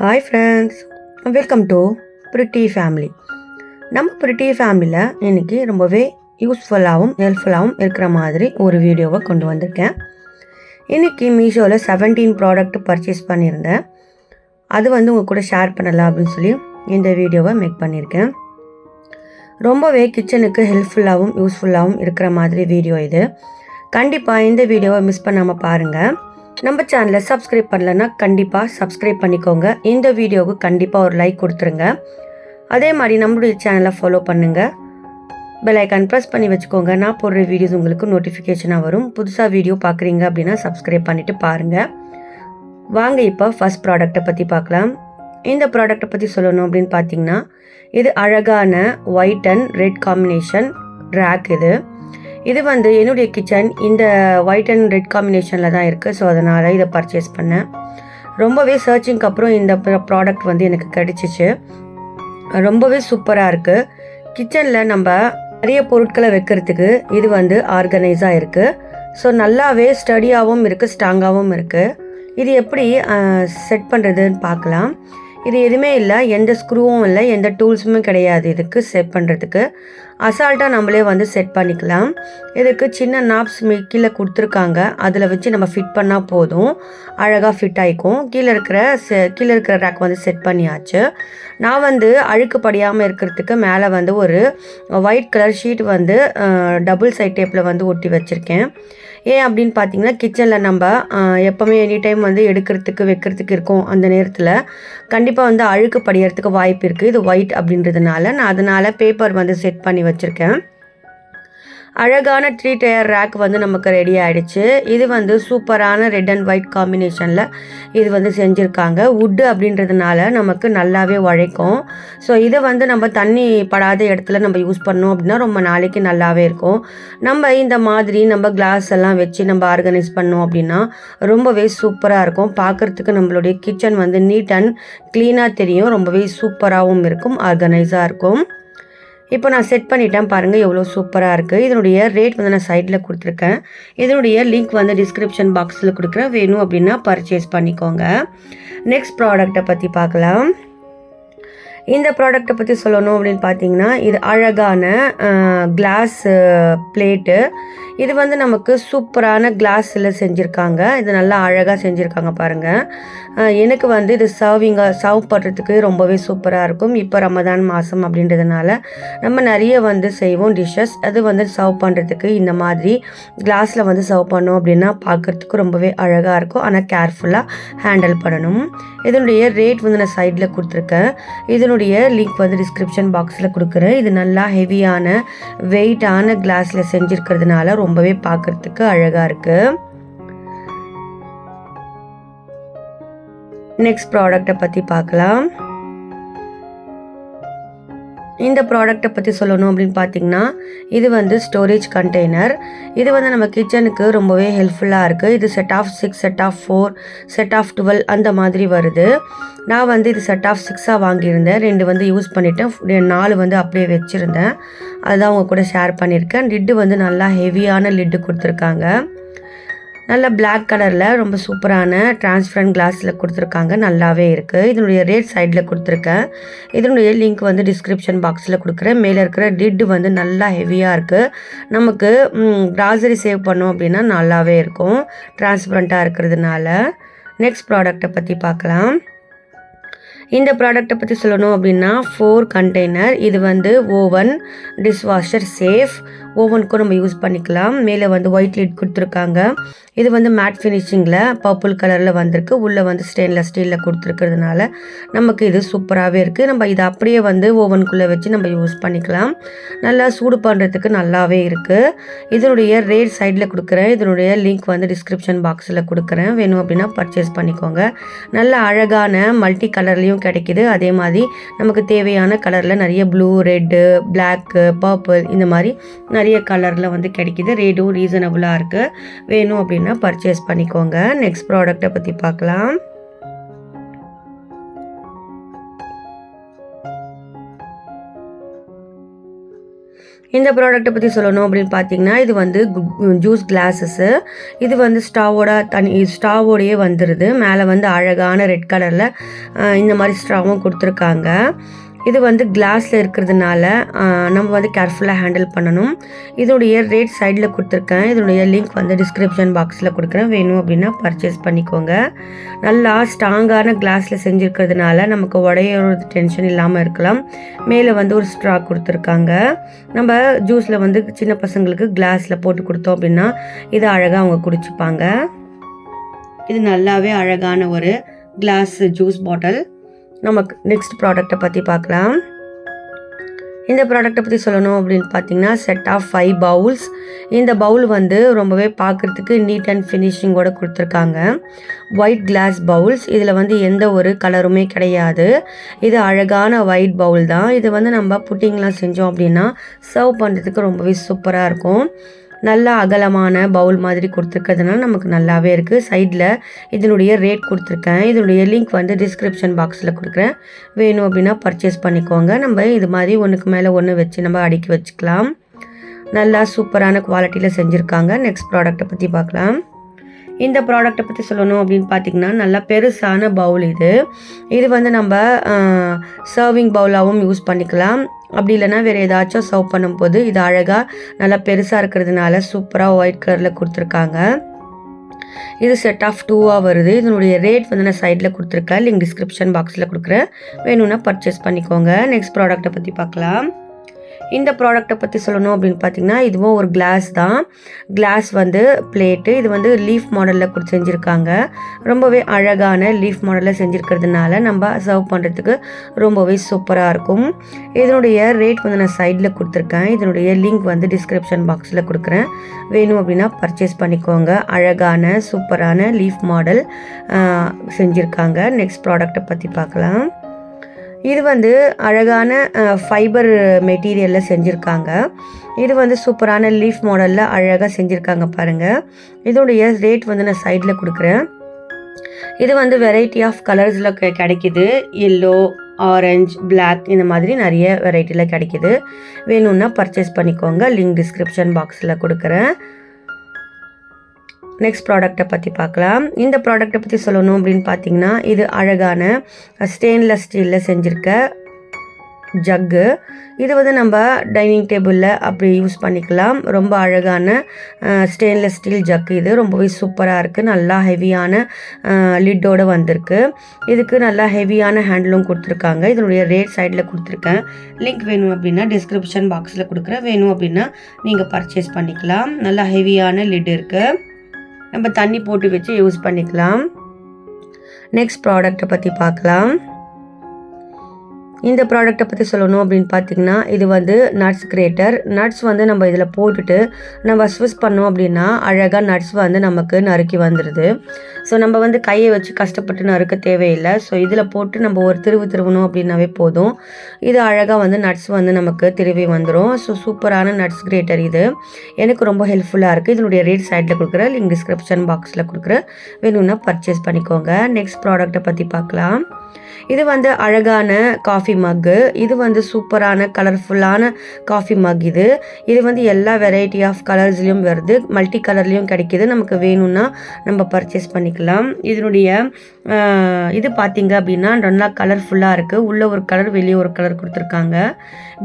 Hi friends, welcome to pretty family. நம்ம pretty ஃபேமிலியில் இன்றைக்கி ரொம்பவே யூஸ்ஃபுல்லாகவும் ஹெல்ப்ஃபுல்லாகவும் இருக்கிற மாதிரி ஒரு வீடியோவை கொண்டு வந்திருக்கேன். இன்றைக்கி மீஷோவில் 17 ப்ராடக்ட் பர்ச்சேஸ் பண்ணியிருந்தேன். அது உங்கள் கூட ஷேர் பண்ணலாம் அப்படின்னு சொல்லி இந்த வீடியோவை மேக் பண்ணியிருக்கேன். ரொம்பவே கிச்சனுக்கு ஹெல்ப்ஃபுல்லாகவும் யூஸ்ஃபுல்லாகவும் இருக்கிற மாதிரி வீடியோ இது. கண்டிப்பாக இந்த வீடியோவை மிஸ் பண்ணாமல் பாருங்கள். நம்ம சேனலை சப்ஸ்கிரைப் பண்ணலன்னா கண்டிப்பாக சப்ஸ்கிரைப் பண்ணிக்கோங்க. இந்த வீடியோவுக்கு கண்டிப்பாக ஒரு லைக் கொடுத்துருங்க. அதே மாதிரி நம்மளுடைய சேனலை ஃபாலோ பண்ணுங்கள். பெல் ஐக்கான் ப்ரெஸ் பண்ணி வச்சுக்கோங்க. நான் போடுற வீடியோஸ் உங்களுக்கு நோட்டிஃபிகேஷனாக வரும். புதுசாக வீடியோ பார்க்குறீங்க அப்படின்னா சப்ஸ்கிரைப் பண்ணிவிட்டு பாருங்கள். வாங்க இப்போ ஃபஸ்ட் ப்ராடக்டை பற்றி பார்க்கலாம். இந்த ப்ராடக்டை பற்றி சொல்லணும் அப்படின்னு பார்த்தீங்கன்னா, இது அழகான white and red combination rack. இது என்னுடைய கிச்சன் இந்த ஒயிட் அண்ட் ரெட் காம்பினேஷனில் தான் இருக்குது. ஸோ அதனால் இதை பர்ச்சேஸ் பண்ணேன். ரொம்பவே சர்ச்சிங்க்கு அப்புறம் இந்த ப்ராடக்ட் எனக்கு கிடைச்சிச்சு. ரொம்பவே சூப்பராக இருக்குது. கிச்சனில் நம்ம நிறைய பொருட்களை வைக்கிறதுக்கு இது ஆர்கனைஸாக இருக்குது. ஸோ நல்லாவே ஸ்டடியாகவும் இருக்குது, ஸ்ட்ராங்காகவும் இருக்குது. இது எப்படி செட் பண்ணுறதுன்னு பார்க்கலாம். இது எதுவுமே இல்லை, எந்த ஸ்க்ரூவும் இல்லை, எந்த டூல்ஸுமே கிடையாது. இதுக்கு செட் பண்ணுறதுக்கு அசால்ட்டாக நம்மளே செட் பண்ணிக்கலாம். இதுக்கு சின்ன நாப்ஸ் கீழே கொடுத்துருக்காங்க. அதில் வச்சு நம்ம ஃபிட் பண்ணால் போதும், அழகாக ஃபிட் ஆகிக்கும். கீழே இருக்கிற ரேக் செட் பண்ணியாச்சு. நான் அழுக்கு படியாமல் இருக்கிறதுக்கு மேலே ஒரு white colour sheet double side டேப்பில் ஒட்டி வச்சுருக்கேன். ஏன் அப்படின்னு பார்த்தீங்கன்னா, கிச்சனில் நம்ம எப்போவுமே எனி டைம் எடுக்கிறதுக்கு வைக்கிறதுக்கு இருக்கும். அந்த நேரத்தில் கண்டிப்பாக அழுக்கு படியறதுக்கு வாய்ப்பு இருக்குது. இது ஒயிட் அப்படின்றதுனால நான் அதனால் பேப்பர் செட் பண்ணி வச்சுருக்கேன். அழகான 3 டயர் ரேக் நமக்கு ரெடி ஆகிடுச்சு. இது சூப்பரான ரெட் அண்ட் ஒயிட் காம்பினேஷனில் இது செஞ்சுருக்காங்க. வுட்டு அப்படின்றதுனால நமக்கு நல்லாவே உழைக்கும். ஸோ இதை நம்ம தண்ணி படாத இடத்துல நம்ம யூஸ் பண்ணோம் அப்படின்னா ரொம்ப நாளைக்கு நல்லாவே இருக்கும். நம்ம இந்த மாதிரி நம்ம கிளாஸ் எல்லாம் வச்சு நம்ம ஆர்கனைஸ் பண்ணோம் அப்படின்னா ரொம்பவே சூப்பராக இருக்கும். பார்க்குறதுக்கு நம்மளுடைய கிச்சன் நீட் அண்ட் க்ளீனாக தெரியும். ரொம்பவே சூப்பராகவும் இருக்கும், ஆர்கனைஸாக இருக்கும். இப்போ நான் செட் பண்ணிட்டேன். பாருங்கள் எவ்வளோ சூப்பராக இருக்குது. இதனுடைய ரேட் நான் சைடில் கொடுத்துருக்கேன். இதனுடைய லிங்க் டிஸ்கிரிப்ஷன் பாக்ஸில் கொடுக்குறேன். வேணும் அப்படின்னா பர்ச்சேஸ் பண்ணிக்கோங்க. நெக்ஸ்ட் ப்ராடக்டை பற்றி பார்க்கலாம். இந்த ப்ராடக்டை பற்றி சொல்லணும் அப்படின்னு பார்த்தீங்கன்னா, இது அழகான கிளாஸ் பிளேட்டு. இது நமக்கு சூப்பரான கிளாஸில் செஞ்சுருக்காங்க. இது நல்லா அழகாக செஞ்சுருக்காங்க பாருங்கள். எனக்கு இது சர்வ் பண்ணுறதுக்கு ரொம்பவே சூப்பராக இருக்கும். இப்போ ரமதான் மாதம் அப்படின்றதுனால நம்ம நிறைய செய்வோம் டிஷ்ஷஸ். அது சர்வ் பண்ணுறதுக்கு இந்த மாதிரி கிளாஸில் சர்வ் பண்ணோம் அப்படின்னா பார்க்குறதுக்கு ரொம்பவே அழகாக இருக்கும். ஆனால் கேர்ஃபுல்லாக ஹேண்டில் பண்ணணும். இதனுடைய ரேட் நான் சைடில் கொடுத்துருக்கேன். இதனுடைய லிங்க் டிஸ்கிரிப்ஷன் பாக்ஸில் கொடுக்குறேன். இது நல்லா ஹெவியான வெயிட்டான கிளாஸில் செஞ்சுருக்கிறதுனால ரொம்பவே பார்க்குறதுக்கு அழகாக இருக்குது. நெக்ஸ்ட் ப்ராடக்டை பற்றி பார்க்கலாம். இந்த ப்ராடக்டை பற்றி சொல்லணும் அப்படின்னு பார்த்தீங்கன்னா, இது ஸ்டோரேஜ் கண்டெய்னர். இது நம்ம கிச்சனுக்கு ரொம்பவே ஹெல்ப்ஃபுல்லாக இருக்குது. இது set of 6, set of 4, set of 12 அந்த மாதிரி வருது. நான் இது செட் ஆஃப் 6ஆக வாங்கியிருந்தேன். 2 யூஸ் பண்ணிவிட்டேன். 4 அப்படியே வச்சுருந்தேன். அதுதான் உங்கள் கூட ஷேர் பண்ணியிருக்கேன். லிட்டு நல்லா ஹெவியான லிட்டு கொடுத்துருக்காங்க. நல்ல பிளாக் கலரில் ரொம்ப சூப்பரான டிரான்ஸ்பரண்ட் கிளாஸில் கொடுத்துருக்காங்க. நல்லாவே இருக்குது. இதனுடைய ரேட் சைடில் கொடுத்துருக்கேன். இதனுடைய லிங்க் டிஸ்கிரிப்ஷன் பாக்ஸில் கொடுக்குறேன். மேலே இருக்கிற லிட்டு நல்லா ஹெவியாக இருக்குது. நமக்கு கிராசரி சேவ் பண்ணோம் அப்படின்னா நல்லாவே இருக்கும், டிரான்ஸ்பரண்ட்டாக இருக்கிறதுனால. நெக்ஸ்ட் ப்ராடக்டை பற்றி பார்க்கலாம். இந்த ப்ராடக்டை பற்றி சொல்லணும் அப்படின்னா, 4 கண்டெய்னர். இது ஓவன், டிஷ்வாஷர் சேஃப். ஓவனுக்கும் நம்ம யூஸ் பண்ணிக்கலாம். மேலே ஒயிட் லிட் கொடுத்துருக்காங்க. இது மேட் ஃபினிஷிங்கில் பர்பிள் கலரில் வந்திருக்கு. உள்ளே ஸ்டெயின்லெஸ் ஸ்டீலில் கொடுத்துருக்கிறதுனால நமக்கு இது சூப்பராகவே இருக்குது. நம்ம இதை அப்படியே ஓவனுக்குள்ளே வச்சு நம்ம யூஸ் பண்ணிக்கலாம். நல்லா சூடு பண்ணுறதுக்கு நல்லாவே இருக்குது. இதனுடைய ரேட் சைடில் கொடுக்குறேன். இதனுடைய லிங்க் டிஸ்கிரிப்ஷன் பாக்ஸில் கொடுக்குறேன். வேணும் அப்படின்னா பர்ச்சேஸ் பண்ணிக்கோங்க. நல்ல அழகான மல்டி கலர்லேயும் கிடைக்கிது. அதே மாதிரி நமக்கு தேவையான கலரில் நிறைய ப்ளூ, ரெட்டு, பிளாக்கு, பர்பிள் இந்த மாதிரி நிறைய கலரில் கிடைக்கிது. ரேட்டும் ரீசனபுளாக இருக்குது. வேணும் அப்படின்னா பர்ச்சேஸ் பண்ணிக்கோங்க. நெக்ஸ்ட் ப்ராடக்டை பற்றி பார்க்கலாம். இந்த ப்ராடக்ட்டை பற்றி சொல்லணும் அப்படின்னு பார்த்தீங்கன்னா இது வந்து ஜூஸ் கிளாஸஸ்ஸு. இது வந்து ஸ்ட்ராவோடையே வந்துடுது. மேலே வந்து அழகான ரெட் கலரில் இந்த மாதிரி ஸ்ட்ராவும் கொடுத்துருக்காங்க. இது வந்து கிளாஸில் இருக்கிறதுனால நம்ம வந்து கேர்ஃபுல்லாக ஹேண்டில் பண்ணணும். இதனுடைய ரேட் சைடில் கொடுத்துருக்கேன். இதனுடைய லிங்க் வந்து டிஸ்கிரிப்ஷன் பாக்ஸில் கொடுக்குறேன். வேணும் அப்படின்னா பர்ச்சேஸ் பண்ணிக்கோங்க. நல்லா ஸ்ட்ராங்கான கிளாஸில் செஞ்சுருக்கிறதுனால நமக்கு உடையோட டென்ஷன் இல்லாமல் இருக்கலாம். மேலே வந்து ஒரு ஸ்ட்ரா கொடுத்துருக்காங்க. நம்ம ஜூஸில் வந்து சின்ன பசங்களுக்கு கிளாஸில் போட்டு கொடுத்தோம் அப்படின்னா இதை அழகாக அவங்க குடிச்சுப்பாங்க. இது நல்லாவே அழகான ஒரு கிளாஸ் ஜூஸ் பாட்டில். நமக்கு நெக்ஸ்ட் ப்ராடக்ட்டை பற்றி பார்க்கலாம். இந்த ப்ராடக்ட்டை பற்றி சொல்லணும் அப்படின்னு பார்த்தீங்கன்னா செட் ஆஃப் 5 பவுல்ஸ். இந்த பவுல் வந்து ரொம்பவே பார்க்குறதுக்கு நீட் அண்ட் ஃபினிஷிங்கோடு கொடுத்துருக்காங்க. White glass bowls. இதில் வந்து எந்த ஒரு கலருமே கிடையாது. இது அழகான ஒயிட் பவுல் தான். இது வந்து நம்ம புட்டிங்லாம் செஞ்சோம் அப்படின்னா சர்வ் பண்ணுறதுக்கு ரொம்பவே சூப்பராக இருக்கும். நல்லா அகலமான பவுல் மாதிரி கொடுத்துருக்கிறதுனால நமக்கு நல்லாவே இருக்குது. சைடில் இதனுடைய ரேட் கொடுத்துருக்கேன். இதனுடைய லிங்க் வந்து டிஸ்கிரிப்ஷன் பாக்ஸில் கொடுக்குறேன். வேணும் அப்படின்னா பர்ச்சேஸ் பண்ணிக்கோங்க. நம்ம இது மாதிரி ஒன்றுக்கு மேலே ஒன்று வச்சு நம்ம அடுக்கி வச்சுக்கலாம். நல்லா சூப்பரான குவாலிட்டியில் செஞ்சுருக்காங்க. நெக்ஸ்ட் ப்ராடக்ட்டை பற்றி பார்க்கலாம். இந்த ப்ராடக்ட்டை பற்றி சொல்லணும் அப்படின்னு பார்த்திங்கன்னா நல்லா பெருசான பவுல் இது. இது வந்து நம்ம சர்விங் பவுலாகவும் யூஸ் பண்ணிக்கலாம். அப்படி இல்லைனா வேறு ஏதாச்சும் சர்வ் பண்ணும்போது இது அழகாக நல்லா பெருசாக இருக்கிறதுனால சூப்பராக ஒயிட் கலரில் கொடுத்துருக்காங்க. இது செட் ஆஃப் 2ஆக வருது. இதனுடைய ரேட் வந்து நான் சைடில் கொடுத்துருக்கேன். லிங்க் டிஸ்கிரிப்ஷன் பாக்ஸில் கொடுக்குறேன். வேணும்னா பர்ச்சேஸ் பண்ணிக்கோங்க. நெக்ஸ்ட் ப்ராடக்ட்டை பற்றி பார்க்கலாம். இந்த ப்ராடக்ட்டை பற்றி சொல்லணும் அப்படின்னு பார்த்தீங்கன்னா இதுவும் ஒரு கிளாஸ் தான். கிளாஸ் வந்து பிளேட்டு. இது வந்து லீஃப் மாடலில் செஞ்சுருக்காங்க. ரொம்பவே அழகான லீஃப் மாடலில் செஞ்சுருக்கிறதுனால நம்ம சர்வ் பண்ணுறதுக்கு ரொம்பவே சூப்பராக இருக்கும். இதனுடைய ரேட் வந்து நான் சைடில் கொடுத்துருக்கேன். இதனுடைய லிங்க் வந்து டிஸ்கிரிப்ஷன் பாக்ஸில் கொடுக்குறேன். வேணும் அப்படின்னா பர்ச்சேஸ் பண்ணிக்கோங்க. அழகான சூப்பரான லீஃப் மாடல் செஞ்சுருக்காங்க. நெக்ஸ்ட் ப்ராடக்ட்டை பற்றி பார்க்கலாம். இது வந்து அழகான ஃபைபர் மெட்டீரியலில் செஞ்சுருக்காங்க. இது வந்து சூப்பரான லீஃப் மாடலில் அழகாக செஞ்சுருக்காங்க பாருங்கள். இதோடைய ரேட் வந்து நான் சைடில் கொடுக்குறேன். இது வந்து வெரைட்டி ஆஃப் கலர்ஸில் கிடைக்கிது. எல்லோ, ஆரஞ்ச், பிளாக் இந்த மாதிரி நிறைய வெரைட்டியில் கிடைக்கிது. வேணும்னா பர்ச்சேஸ் பண்ணிக்கோங்க. லிங்க் டிஸ்கிரிப்ஷன் பாக்ஸில் கொடுக்குறேன். நெக்ஸ்ட் ப்ராடக்ட்டை பற்றி பார்க்கலாம். இந்த ப்ராடக்ட்டை பற்றி சொல்லணும் அப்படின்னு பார்த்தீங்கன்னா இது அழகான ஸ்டெயின்லெஸ் ஸ்டீலில் செஞ்சுருக்க ஜக்கு. இது வந்து நம்ம டைனிங் டேபிளில் அப்படி யூஸ் பண்ணிக்கலாம். ரொம்ப அழகான ஸ்டெயின்லெஸ் ஸ்டீல் ஜக்கு. இது ரொம்பவே சூப்பராக இருக்குது. நல்லா ஹெவியான லிட்டோடு வந்திருக்கு. இதுக்கு நல்லா ஹெவியான ஹேண்டிலும் கொடுத்துருக்காங்க. இதனுடைய ரேட் சைடில் கொடுத்துருக்கேன். லிங்க் வேணும் அப்படின்னா டிஸ்கிரிப்ஷன் பாக்ஸில் கொடுக்குறேன். வேணும் அப்படின்னா நீங்கள் பர்ச்சேஸ் பண்ணிக்கலாம். நல்லா ஹெவியான லிட் இருக்குது. நம்ம தண்ணி போட்டு வச்சு யூஸ் பண்ணிக்கலாம். நெக்ஸ்ட் ப்ராடக்ட்டை பற்றி பார்க்கலாம். இந்த ப்ராடக்ட்டை பற்றி சொல்லணும் அப்படின்னு பார்த்தீங்கன்னா இது வந்து நட்ஸ் கிரேட்டர். நட்ஸ் வந்து நம்ம இதில் போட்டுட்டு நம்ம ஸ்விஸ் பண்ணோம் அப்படின்னா அழகாக நட்ஸ் வந்து நமக்கு நறுக்கி வந்துடுது. ஸோ நம்ம வந்து கையை வச்சு கஷ்டப்பட்டு நறுக்க தேவையில்லை. ஸோ இதில் போட்டு நம்ம ஒரு திருவணும் அப்படின்னாவே போதும். இது அழகாக வந்து நட்ஸ் வந்து நமக்கு திருவி வந்துடும். ஸோ சூப்பரான நட்ஸ் கிரேட்டர் இது. எனக்கு ரொம்ப ஹெல்ப்ஃபுல்லாக இருக்குது. இதனுடைய ரேட் சைடில் கொடுக்குறேன். லிங்க் டிஸ்கிரிப்ஷன் பாக்ஸில் கொடுக்குறேன். வேணும்னா பர்ச்சேஸ் பண்ணிக்கோங்க. நெக்ஸ்ட் ப்ராடக்ட்டை பற்றி பார்க்கலாம். இது வந்து அழகான காஃபி மக்கு. இது வந்து சூப்பரான கலர்ஃபுல்லான காஃபி மக். இது வந்து எல்லா வெரைட்டி ஆஃப் கலர்ஸ்லேயும் வருது. மல்டி கலர்லேயும் கிடைக்கிது. நமக்கு வேணும்னா நம்ம பர்ச்சேஸ் பண்ணிக்கலாம். இதனுடைய இது பார்த்திங்க அப்படின்னா நல்லா கலர்ஃபுல்லாக இருக்குது. உள்ளே ஒரு கலர் வெளியே ஒரு கலர் கொடுத்துருக்காங்க.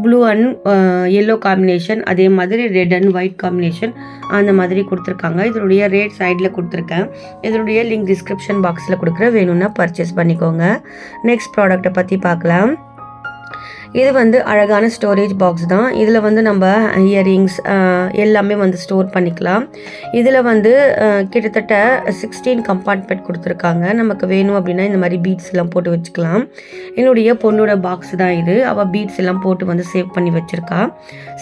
ப்ளூ அண்ட் எல்லோ காம்பினேஷன், அதே மாதிரி ரெட் அண்ட் ஒயிட் காம்பினேஷன் அந்த மாதிரி கொடுத்துருக்காங்க. இதனுடைய ரேட் சைடில் கொடுத்துருக்கேன். இதனுடைய லிங்க் டிஸ்கிரிப்ஷன் பாக்ஸில் கொடுக்குறேன். வேணும்னா பர்ச்சேஸ் பண்ணிக்கோங்க. நெக்ஸ்ட் ப்ராடக்ட்டை பற்றி பார்க்கலாம். இது வந்து அழகான ஸ்டோரேஜ் பாக்ஸ் தான். இதில் வந்து நம்ம இயரிங்ஸ் எல்லாமே வந்து ஸ்டோர் பண்ணிக்கலாம். இதில் வந்து கிட்டத்தட்ட 16 கம்பார்ட்மெண்ட் கொடுத்துருக்காங்க. நமக்கு வேணும் அப்படின்னா இந்த மாதிரி பீட்ஸ் எல்லாம் போட்டு வச்சுக்கலாம். என்னுடைய பொண்ணோட பாக்ஸ் தான் இது. அவள் பீட்ஸ் எல்லாம் போட்டு வந்து சேவ் பண்ணி வச்சுருக்கா.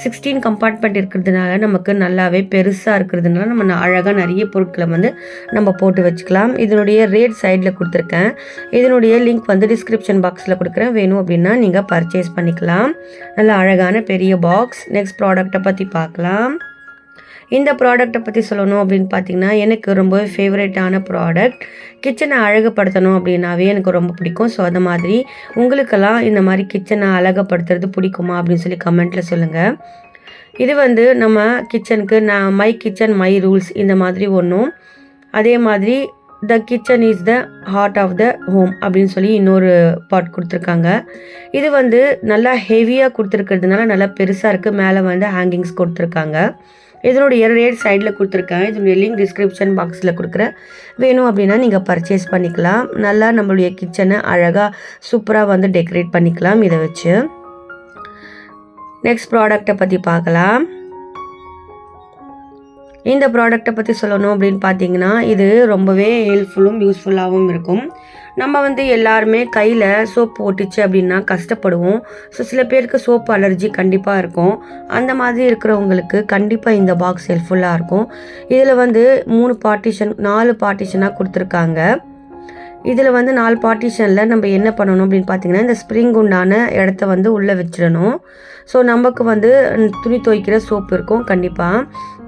16 கம்பார்ட்மெண்ட் இருக்கிறதுனால நமக்கு நல்லாவே பெருசாக இருக்கிறதுனால நம்ம அழகாக நிறைய பொருட்களை வந்து நம்ம போட்டு வச்சுக்கலாம். இதனுடைய ரேட் சைடில் கொடுத்துருக்கேன். இதனுடைய லிங்க் வந்து டிஸ்கிரிப்ஷன் பாக்ஸில் கொடுக்குறேன். வேணும் அப்படின்னா நீங்கள் பர்ச்சேஸ் பண்ணிக்கலாம். நல்ல அழகான பெரிய பாக்ஸ். நெக்ஸ்ட் ப்ராடக்ட்டை பற்றி பார்க்கலாம். இந்த ப்ராடக்ட்டை பற்றி சொல்லணும் அப்படின்னு பார்த்தீங்கன்னா எனக்கு ரொம்ப ஃபேவரட்டான ப்ராடக்ட். கிச்சனை அழகுப்படுத்தணும் அப்படின்னாவே எனக்கு ரொம்ப பிடிக்கும். ஸோ அது மாதிரி உங்களுக்கெல்லாம் இந்த மாதிரி கிச்சனை அழகுப்படுத்துறது பிடிக்குமா அப்படின்னு சொல்லி கமெண்ட்டில் சொல்லுங்கள். இது வந்து நம்ம கிச்சனுக்கு மை கிச்சன் மை ரூல்ஸ் இந்த மாதிரி ஒன்றும், அதே மாதிரி the kitchen is the heart of the home அப்படின்னு சொல்லி இன்னொரு பாட் கொடுத்துருக்காங்க. இது வந்து நல்லா ஹெவியாக கொடுத்துருக்கிறதுனால நல்லா பெருசாக இருக்குது. மேலே வந்து ஹேங்கிங்ஸ் கொடுத்துருக்காங்க. இதனுடைய ரேட் சைடில் கொடுத்துருக்கேன். இதனுடைய லிங்க் டிஸ்கிரிப்ஷன் பாக்ஸில் கொடுக்குறேன். வேணும் அப்படின்னா நீங்கள் பர்ச்சேஸ் பண்ணிக்கலாம். நல்லா நம்மளுடைய கிச்சனை அழகாக சூப்பராக வந்து டெக்கரேட் பண்ணிக்கலாம் இதை வச்சு. நெக்ஸ்ட் ப்ராடக்டை பற்றி பார்க்கலாம். இந்த ப்ராடக்டை பற்றி சொல்லணும் அப்படின்னு பார்த்தீங்கன்னா, இது ரொம்பவே ஹெல்ப்ஃபுல்லும் யூஸ்ஃபுல்லாகவும் இருக்கும். நம்ம வந்து எல்லாருமே கையில் சோப் போட்டுச்சு அப்படின்னா கஷ்டப்படுவோம். ஸோ சில பேருக்கு சோப்பு அலர்ஜி கண்டிப்பாக இருக்கும். அந்த மாதிரி இருக்கிறவங்களுக்கு கண்டிப்பாக இந்த பாக்ஸ் ஹெல்ப்ஃபுல்லாக இருக்கும். இதில் வந்து 4 பார்ட்டிஷனாக கொடுத்துருக்காங்க. இதில் வந்து 4 பார்ட்டிஷனில் நம்ம என்ன பண்ணணும் அப்படின்னு பார்த்தீங்கன்னா, இந்த ஸ்ப்ரிங் உண்டான இடத்த வந்து உள்ளே வச்சிடணும். ஸோ நமக்கு வந்து துணி துவைக்கிற சோப்பு இருக்கும் கண்டிப்பாக.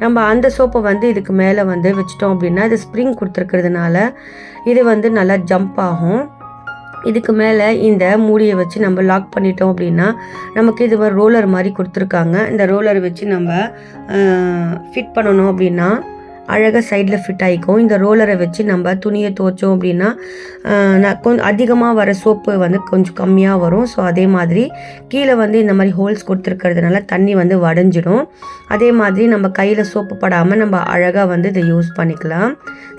நம்ம அந்த சோப்பை வந்து இதுக்கு மேலே வந்து வச்சிட்டோம் அப்படின்னா, இது ஸ்ப்ரிங் கொடுத்துருக்கிறதுனால இது வந்து நல்லா ஜம்ப் ஆகும். இதுக்கு மேலே இந்த மூடியை வச்சு நம்ம லாக் பண்ணிட்டோம் அப்படின்னா, நமக்கு இது மாதிரி ரோலர் மாதிரி கொடுத்துருக்காங்க. இந்த ரோலரை வச்சு நம்ம ஃபிட் பண்ணணும் அப்படின்னா அழகாக சைடில் ஃபிட் ஆகிக்கும். இந்த ரோலரை வச்சு நம்ம துணியை துவைச்சோம் அப்படின்னா கொஞ்சம் அதிகமாக வர சோப்பு வந்து கொஞ்சம் கம்மியாக வரும். ஸோ அதே மாதிரி கீழே வந்து இந்த மாதிரி ஹோல்ஸ் கொடுத்துருக்கிறதுனால தண்ணி வந்து வடைஞ்சிடும். அதே மாதிரி நம்ம கையில் சோப்பு படாமல் நம்ம அழகாக வந்து இதை யூஸ் பண்ணிக்கலாம்.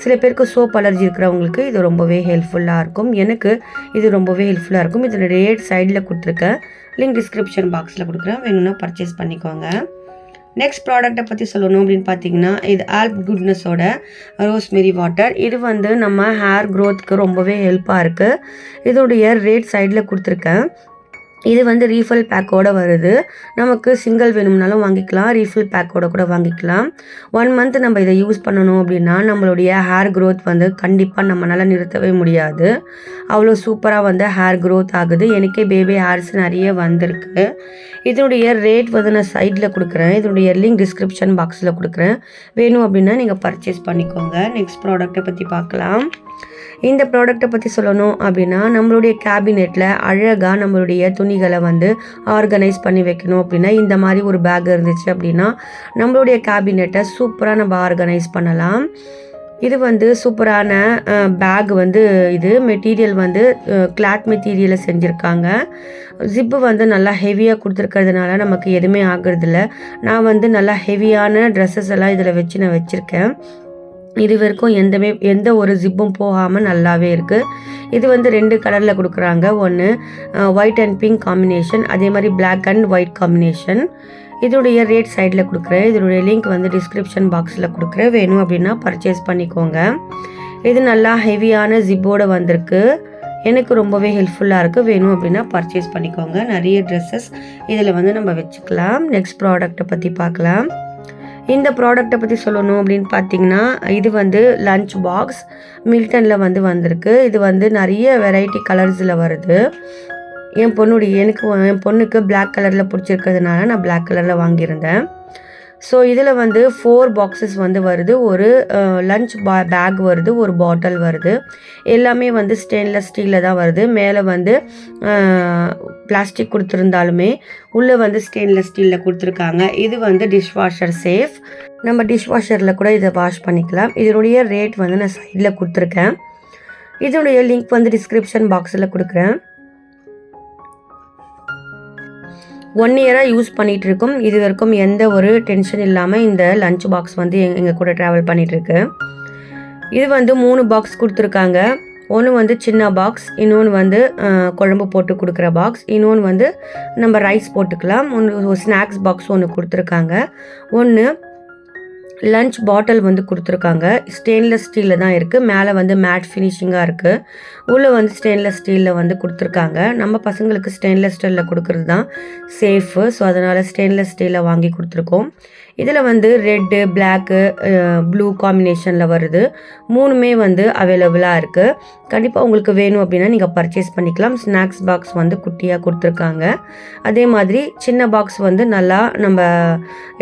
சில பேருக்கு சோப் அலர்ஜி இருக்கிறவங்களுக்கு இது ரொம்பவே ஹெல்ப்ஃபுல்லாக இருக்கும். எனக்கு இது ரொம்பவே ஹெல்ப்ஃபுல்லாக இருக்கும். இதோட ரேட் சைடில் கொடுத்துருக்கேன். லிங்க் டிஸ்கிரிப்ஷன் பாக்ஸில் கொடுக்குறேன். வேணும்னா பர்ச்சேஸ் பண்ணிக்கோங்க. நெக்ஸ்ட் ப்ராடக்டை பற்றி சொல்லணும் அப்படின்னு பார்த்தீங்கன்னா, இது ஆல்ப் குட்னஸோட ரோஸ்மெரி வாட்டர். இது வந்து நம்ம ஹேர் க்ரோத்துக்கு ரொம்பவே ஹெல்ப்பாக இருக்குது. இதோடைய ரேட் சைடில் கொடுத்துருக்கேன். இது வந்து ரீஃபில் பேக்கோடு வருது. நமக்கு சிங்கிள் வேணும்னாலும் வாங்கிக்கலாம், ரீஃபில் பேக்கோடு கூட வாங்கிக்கலாம். 1 மந்த் நம்ம இதை யூஸ் பண்ணணும் அப்படின்னா நம்மளுடைய ஹேர் க்ரோத் வந்து கண்டிப்பாக நம்மளால் நிறுத்தவே முடியாது. அவ்வளோ சூப்பராக வந்து ஹேர் க்ரோத் ஆகுது. எனக்கே பேபி ஹேர்ஸ் நிறைய வந்திருக்கு. இதனுடைய ரேட் வந்து நான் சைடில் கொடுக்குறேன். இதனுடைய லிங்க் டிஸ்கிரிப்ஷன் பாக்ஸில் கொடுக்குறேன். வேணும் அப்படின்னா நீங்கள் பர்ச்சேஸ் பண்ணிக்கோங்க. நெக்ஸ்ட் ப்ராடக்டை பற்றி பார்க்கலாம். இந்த ப்ராடக்டை பற்றி சொல்லணும் அப்படின்னா, நம்மளுடைய கேபினெட்டில் அழகாக நம்மளுடைய துணிகளை வந்து ஆர்கனைஸ் பண்ணி வைக்கணும் அப்படின்னா, இந்த மாதிரி ஒரு பேக் இருந்துச்சு அப்படின்னா நம்மளுடைய கேபினெட்டை சூப்பராக நம்ம ஆர்கனைஸ் பண்ணலாம். இது வந்து சூப்பரான பேக் வந்து இது மெட்டீரியல் வந்து கிளாத் மெட்டீரியலை செஞ்சுருக்காங்க. ஜிப்பு வந்து நல்லா ஹெவியாக கொடுத்துருக்கிறதுனால நமக்கு எதுவுமே ஆகுறதில்ல. நான் வந்து நல்லா ஹெவியான ட்ரெஸ்ஸஸ் எல்லாம் இதில் வச்சு நான் வச்சுருக்கேன். இது வரைக்கும் எந்த ஒரு ஜிப்பும் போகாமல் நல்லாவே இருக்குது. இது வந்து 2 கலரில் கொடுக்குறாங்க. ஒன்று ஒயிட் அண்ட் பிங்க் காம்பினேஷன், அதே மாதிரி பிளாக் அண்ட் ஒயிட் காம்பினேஷன். இதோடைய ரேட் சைடில் கொடுக்குறேன். இதோடைய லிங்க் வந்து டிஸ்கிரிப்ஷன் பாக்ஸில் கொடுக்குறேன். வேணும் அப்படின்னா பர்ச்சேஸ் பண்ணிக்கோங்க. இது நல்லா ஹெவியான ஜிப்போடு வந்திருக்கு. எனக்கு ரொம்பவே ஹெல்ப்ஃபுல்லாக இருக்குது. வேணும் அப்படின்னா பர்ச்சேஸ் பண்ணிக்கோங்க. நிறைய ட்ரெஸ்ஸஸ் இதில் வந்து நம்ம வச்சுக்கலாம். நெக்ஸ்ட் ப்ராடக்டை பற்றி பார்க்கலாம். இந்த ப்ராடக்டை பற்றி சொல்லணும் அப்படின்னு பார்த்தீங்கன்னா, இது வந்து லஞ்ச் பாக்ஸ் மில்டனில் வந்து வந்திருக்கு. இது வந்து நிறைய வெரைட்டி கலர்ஸில் வருது. என் பொண்ணுக்கு பிளாக் கலரில் பிடிச்சிருக்கிறதுனால நான் பிளாக் கலரில் வாங்கியிருந்தேன். ஸோ இதில் வந்து 4 பாக்ஸஸ் வந்து வருது. ஒரு லஞ்ச் பேக் வருது, ஒரு பாட்டில் வருது. எல்லாமே வந்து ஸ்டெயின்லெஸ் ஸ்டீலில் தான் வருது. மேலே வந்து பிளாஸ்டிக் கொடுத்துருந்தாலுமே உள்ளே வந்து ஸ்டெயின்லெஸ் ஸ்டீலில் கொடுத்துருக்காங்க. இது வந்து டிஷ்வாஷர் சேஃப். நம்ம டிஷ்வாஷரில் கூட இதை வாஷ் பண்ணிக்கலாம். இதனுடைய ரேட் வந்து நான் சைடில் கொடுத்துருக்கேன். இதனுடைய லிங்க் வந்து டிஸ்கிரிப்ஷன் பாக்ஸில் கொடுக்குறேன். 1 இயராக யூஸ் பண்ணிகிட்டு இருக்கோம். இது வரைக்கும் எந்த ஒரு டென்ஷன் இல்லாமல் இந்த லஞ்ச் பாக்ஸ் வந்து எங்கள் கூட ட்ராவல் பண்ணிகிட்ருக்கு. இது வந்து 3 பாக்ஸ் கொடுத்துருக்காங்க. ஒன்று வந்து சின்ன பாக்ஸ், இன்னொன்று வந்து குழம்பு போட்டு கொடுக்குற பாக்ஸ், இன்னொன்று வந்து நம்ம ரைஸ் போட்டுக்கலாம். ஒன்று ஸ்நாக்ஸ் பாக்ஸ் ஒன்று கொடுத்துருக்காங்க. ஒன்று லஞ்ச் பாட்டில் வந்து கொடுத்துருக்காங்க. ஸ்டெயின்லெஸ் ஸ்டீலில் தான் இருக்குது. மேலே வந்து மேட் ஃபினிஷிங்காக இருக்குது. உள்ளே வந்து ஸ்டெயின்லெஸ் ஸ்டீலில் வந்து கொடுத்துருக்காங்க. நம்ம பசங்களுக்கு ஸ்டெயின்லெஸ் ஸ்டீலில் கொடுக்குறது தான் சேஃபு. ஸோ அதனால் ஸ்டெயின்லெஸ் ஸ்டீலில் வாங்கி கொடுத்துருக்கோம். இதில் வந்து ரெட்டு, பிளாக்கு, ப்ளூ காம்பினேஷனில் வருது. 3மே வந்து அவைலபிளாக இருக்குது. கண்டிப்பாக உங்களுக்கு வேணும் அப்படின்னா நீங்கள் பர்ச்சேஸ் பண்ணிக்கலாம். ஸ்நாக்ஸ் பாக்ஸ் வந்து குட்டியாக கொடுத்துருக்காங்க. அதே மாதிரி சின்ன பாக்ஸ் வந்து நல்லா நம்ம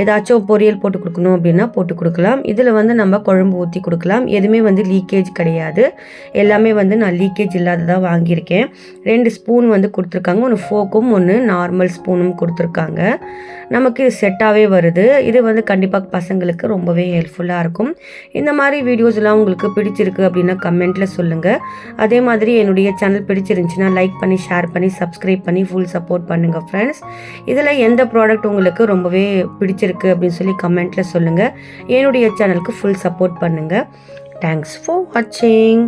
ஏதாச்சும் பொரியல் போட்டு கொடுக்கணும் அப்படின்னா போட்டு போட்டு கொடுக்கலாம். இதில் வந்து நம்ம குழம்பு ஊற்றி கொடுக்கலாம். எதுவுமே வந்து லீக்கேஜ் கிடையாது. எல்லாமே வந்து நான் லீக்கேஜ் இல்லாததாக வாங்கியிருக்கேன். 2 ஸ்பூன் வந்து கொடுத்துருக்காங்க. 1 ஃபோக்கும் 1 நார்மல் ஸ்பூனும் கொடுத்துருக்காங்க. நமக்கு செட்டாகவே வருது. இது வந்து கண்டிப்பாக பசங்களுக்கு ரொம்பவே ஹெல்ப்ஃபுல்லாக இருக்கும். இந்த மாதிரி வீடியோஸ்லாம் உங்களுக்கு பிடிச்சிருக்கு அப்படின்னா கமெண்ட்டில் சொல்லுங்கள். அதே மாதிரி என்னுடைய சேனல் பிடிச்சிருந்துச்சுன்னா லைக் பண்ணி, ஷேர் பண்ணி, சப்ஸ்கிரைப் பண்ணி ஃபுல் சப்போர்ட் பண்ணுங்கள் ஃப்ரெண்ட்ஸ். இதில் எந்த ப்ராடக்ட் உங்களுக்கு ரொம்பவே பிடிச்சிருக்கு அப்படின்னு சொல்லி கமெண்ட்டில் சொல்லுங்கள். என்னுடைய சேனலுக்கு ஃபுல் சப்போர்ட் பண்ணுங்கள். தேங்க்ஸ் ஃபார் வாட்சிங்.